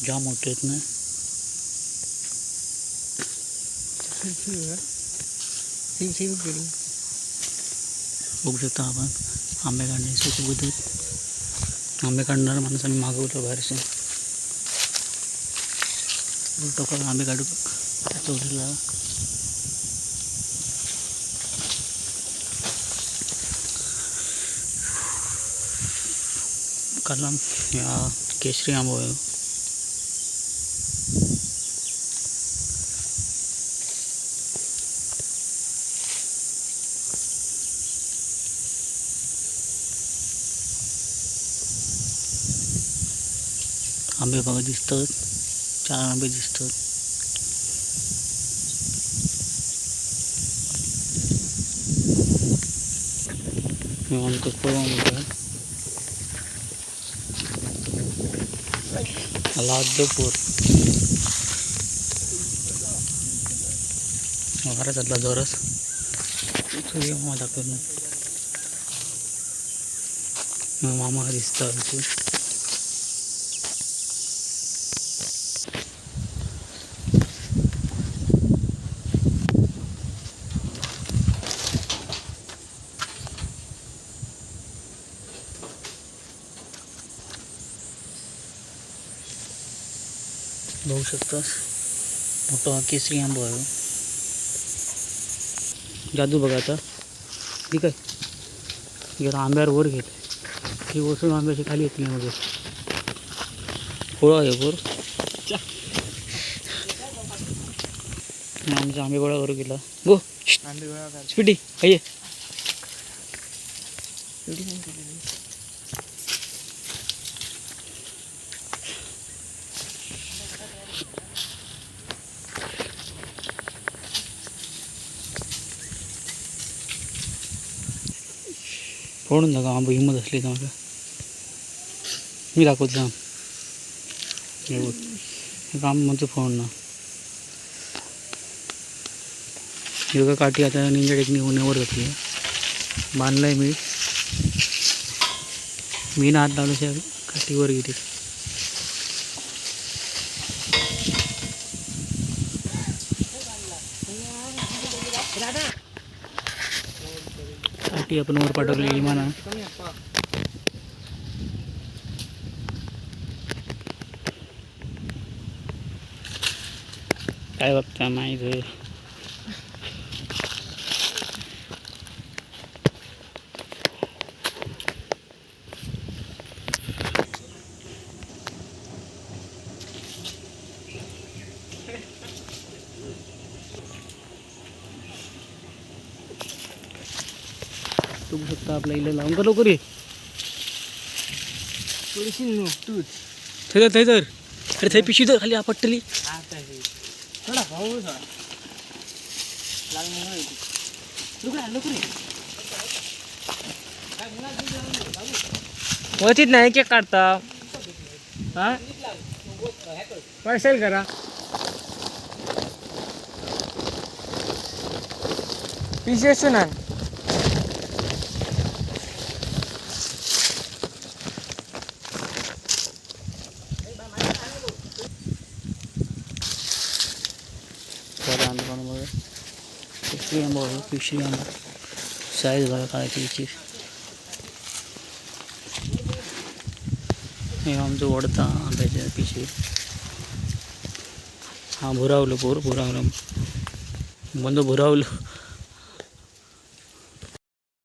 जाम मोठे आहेत ना. बघू शकता आपण आंबे काढण्याची पद्धत. आंबे काढणाऱ्या माणसांनी मागवलं बाहेरचे टोकाला आंबे काढू चौधरीला. कलम या केशरी आंबो आहे. आंबे बघा दिसतात, 4 आंबे दिसतात. आमचं फळ आंबे लाजपूर महाराजातला जोरस दाखवत मामा दिसता. बघू शकतास मोठा केसरी आंबा आहे. जादू बघा आता ठीक आहे. जरा आंब्यावर वर गेले की वसून आंब्याची खाली येत नाही. मग गोळा आहे वर आमचा आंबे गोळा वर गेला. गो स्पीडी ये. फोडून दाखवा आंबा हिंमत असली तर मला मी दाखवतो सांग. काम म्हणतो फोन ना योगा काठी आता निंजा टेक्निक होण्यावर घातली बांधलाय मी ना हात लावल्याच्या काठीवर गेली. काठी आपण वर पाठवलेली म्हणा. काय बघता माहीत बघू शकता आपल्या इला लावून का लवकर ये. थंय तर अरे थंय पिशवी तर खाली आपटली. वचित नाही केक काढता हा पार्सल करा. पीसेस ना पिशवी आंबा आहे. पिशवी आंबा साईज बघा काय त्याची. हे आमचं वडता आंब्याच्या पिशवी. हा भुरावलं भुरावलं बंद भुरावलं